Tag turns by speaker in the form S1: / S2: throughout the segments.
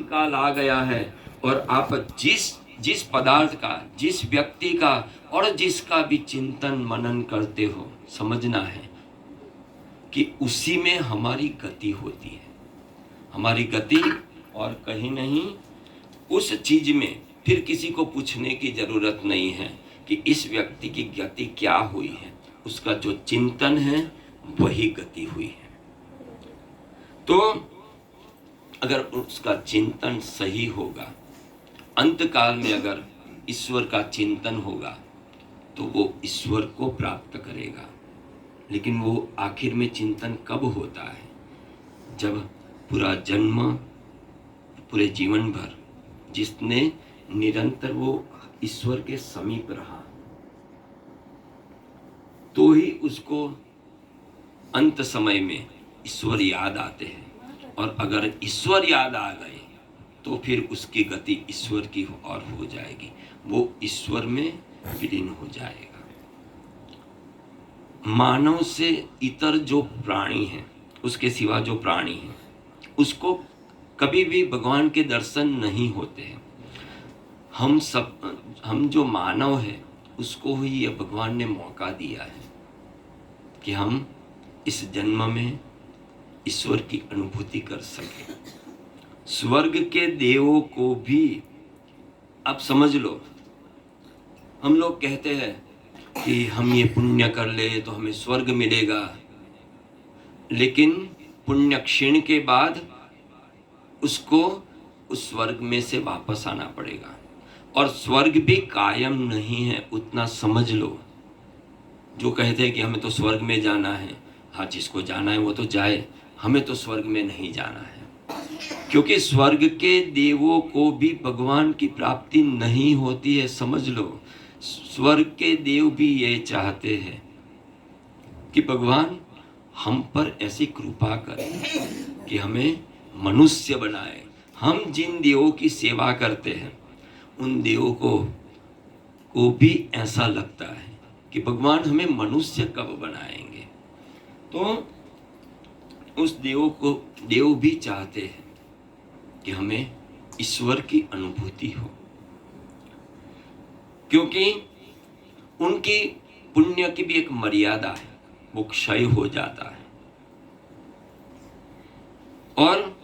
S1: काल आ गया है और आप जिस जिस पदार्थ का, जिस व्यक्ति का और जिसका भी चिंतन मनन करते हो, समझना है कि उसी में हमारी गति होती है। हमारी गति और कहीं नहीं। उस चीज में फिर किसी को पूछने की जरूरत नहीं है कि इस व्यक्ति की गति क्या हुई है। उसका जो चिंतन है वही गति हुई है। तो अगर उसका चिंतन सही होगा, अंत काल में अगर ईश्वर का चिंतन होगा तो वो ईश्वर को प्राप्त करेगा। लेकिन वो आखिर में चिंतन कब होता है? जब पूरा जन्म, पूरे जीवन भर जिसने निरंतर वो ईश्वर के समीप रहा, तो ही उसको अंत समय में ईश्वर याद आते हैं। और अगर ईश्वर याद आ गए तो फिर उसकी गति ईश्वर की और हो जाएगी, वो ईश्वर में विलीन हो जाएगा। मानव से इतर जो प्राणी हैं, उसके सिवा जो प्राणी हैं, उसको कभी भी भगवान के दर्शन नहीं होते हैं। हम जो मानव है उसको ही ये भगवान ने मौका दिया है कि हम इस जन्म में ईश्वर की अनुभूति कर सके। स्वर्ग के देवों को भी आप समझ लो, हम लोग कहते हैं कि हम ये पुण्य कर ले तो हमें स्वर्ग मिलेगा, लेकिन पुण्य क्षीण के बाद उसको उस स्वर्ग में से वापस आना पड़ेगा। और स्वर्ग भी कायम नहीं है, उतना समझ लो। जो कहते हैं कि हमें तो स्वर्ग में जाना है, हाँ, जिसको जाना है वो तो जाए, हमें तो स्वर्ग में नहीं जाना है। क्योंकि स्वर्ग के देवों को भी भगवान की प्राप्ति नहीं होती है, समझ लो। स्वर्ग के देव भी ये चाहते हैं कि भगवान हम पर ऐसी कृपा करें कि हमें मनुष्य बनाए। हम जिन देवों की सेवा करते हैं उन देवों को भी ऐसा लगता है कि भगवान हमें मनुष्य कब बनाएंगे। तो उस देव भी चाहते हैं कि हमें ईश्वर की अनुभूति हो, क्योंकि उनकी पुण्य की भी एक मर्यादा है, वो क्षय हो जाता है और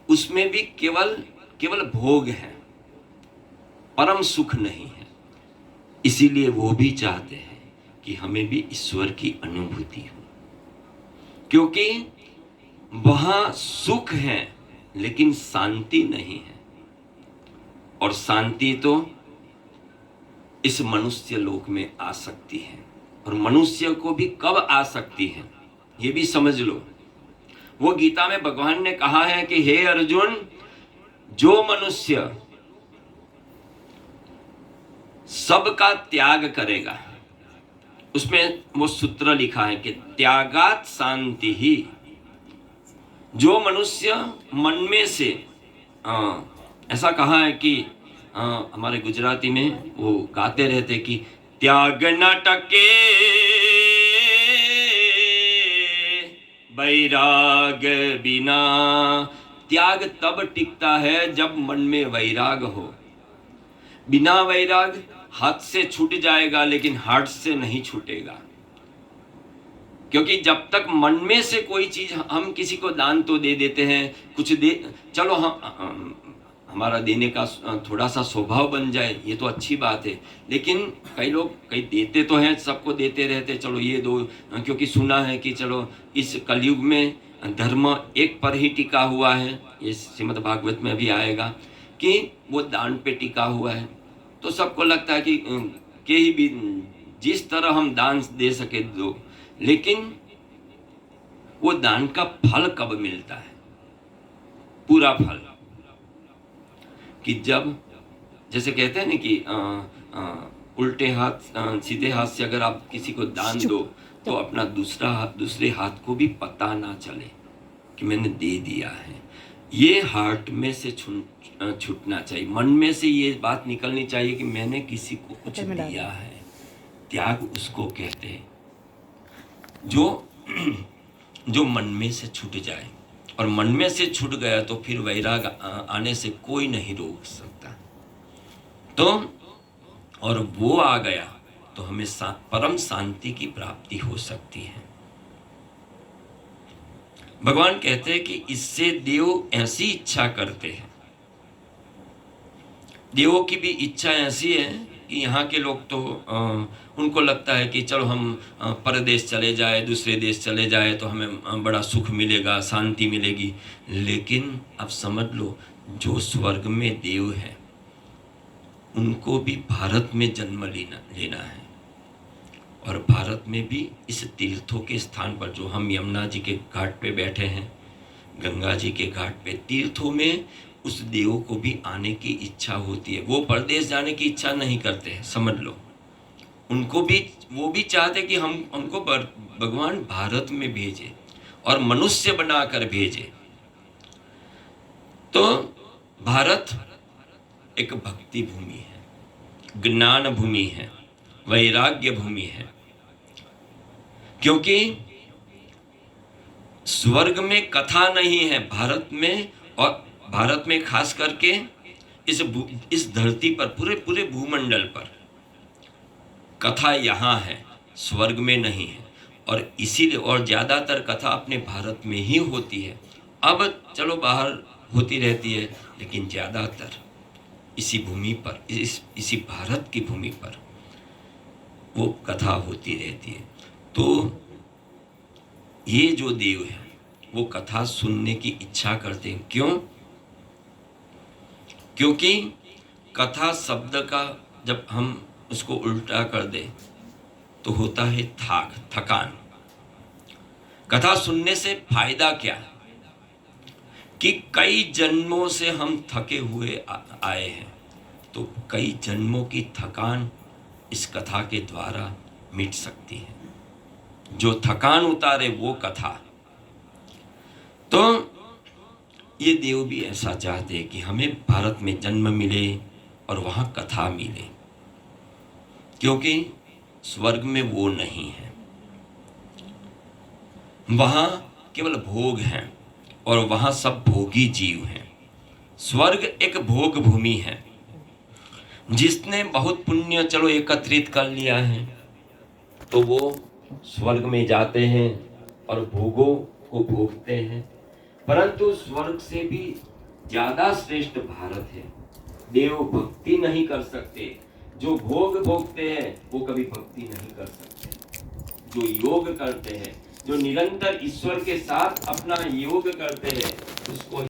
S1: उसमें भी केवल भोग है, परम सुख नहीं है। इसीलिए वो भी चाहते हैं कि हमें भी ईश्वर की अनुभूति हो, क्योंकि वहां सुख है लेकिन शांति नहीं है। और शांति तो इस मनुष्य लोक में आ सकती है, और मनुष्य को भी कब आ सकती है ये भी समझ लो। वो गीता में भगवान ने कहा है कि हे अर्जुन, जो मनुष्य सबका त्याग करेगा, उसमें वो सूत्र लिखा है कि त्यागात शांति ही। जो मनुष्य मन में से ऐसा कहा है कि हमारे गुजराती में वो गाते रहते कि त्याग न टके वैराग बिना। त्याग तब टिकता है जब मन में वैराग हो। बिना वैराग हाथ से छूट जाएगा लेकिन हार्ट से नहीं छूटेगा। क्योंकि जब तक मन में से कोई चीज, हम किसी को दान तो दे देते हैं, कुछ दे, चलो हम हमारा देने का थोड़ा सा स्वभाव बन जाए, ये तो अच्छी बात है। लेकिन कई लोग देते तो हैं, सबको देते रहते, चलो ये दो, क्योंकि सुना है कि चलो इस कलयुग में धर्म एक पर ही टिका हुआ है, ये श्रीमद् भागवत में भी आएगा कि वो दान पे टिका हुआ है। तो सबको लगता है कि ही भी जिस तरह हम दान दे सके दो, लेकिन वो दान का फल कब मिलता है? पूरा फल। कि जब, जैसे कहते हैं ना कि उल्टे हाथ सीधे हाथ से अगर आप किसी को दान दो तो अपना दूसरे हाथ को भी पता ना चले कि मैंने दे दिया है। ये हार्ट में से छूटना चाहिए, मन में से ये बात निकलनी चाहिए कि मैंने किसी को कुछ दिया है। त्याग उसको कहते हैं जो मन में से छूट जाए। और मन में से छूट गया तो फिर वैराग आने से कोई नहीं रोक सकता। तो और वो आ गया तो हमें परम शांति की प्राप्ति हो सकती है। भगवान कहते हैं कि इससे देव ऐसी इच्छा करते हैं, देवों की भी इच्छा ऐसी है कि यहाँ के लोग तो उनको लगता है कि चलो हम परदेश चले जाए, दूसरे देश चले जाए तो हमें बड़ा सुख मिलेगा, शांति मिलेगी। लेकिन अब समझ लो, जो स्वर्ग में देव है उनको भी भारत में जन्म लेना है। और भारत में भी इस तीर्थों के स्थान पर, जो हम यमुना जी के घाट पे बैठे हैं, गंगा जी के घाट पे, तीर्थों में उस देव को भी आने की इच्छा होती है। वो परदेश जाने की इच्छा नहीं करते हैं, समझ लो। उनको भी, वो भी चाहते कि हम उनको भगवान भारत में भेजे और मनुष्य बनाकर भेजे। तो भारत एक भक्ति भूमि है, ज्ञान भूमि है, वैराग्य भूमि है। क्योंकि स्वर्ग में कथा नहीं है भारत में, और भारत में खास करके इस धरती पर, पूरे भूमंडल पर कथा यहाँ है, स्वर्ग में नहीं है। और इसीलिए, और ज़्यादातर कथा अपने भारत में ही होती है। अब चलो बाहर होती रहती है, लेकिन ज़्यादातर इसी भूमि पर, इसी भारत की भूमि पर वो कथा होती रहती है। तो ये जो देव है वो कथा सुनने की इच्छा करते हैं। क्यों? क्योंकि कथा शब्द का जब हम उसको उल्टा कर दें तो होता है थकान। कथा सुनने से फायदा क्या है कि कई जन्मों से हम थके हुए आए हैं, तो कई जन्मों की थकान इस कथा के द्वारा मिट सकती है। जो थकान उतारे वो कथा। तो ये देव भी ऐसा चाहते हैं कि हमें भारत में जन्म मिले और वहाँ कथा मिले, क्योंकि स्वर्ग में वो नहीं है। वहाँ केवल भोग हैं और वहाँ सब भोगी जीव हैं। स्वर्ग एक भोग भूमि है। जिसने बहुत पुण्य चलो एकत्रित कर लिया है तो वो स्वर्ग में जाते हैं और भोगों को भोगते हैं। परंतु स्वर्ग से भी ज्यादा श्रेष्ठ भारत है। देव भक्ति नहीं कर सकते, जो भोग भोगते हैं वो कभी भक्ति नहीं कर सकते। जो योग करते हैं, जो निरंतर ईश्वर के साथ अपना योग करते हैं, उसको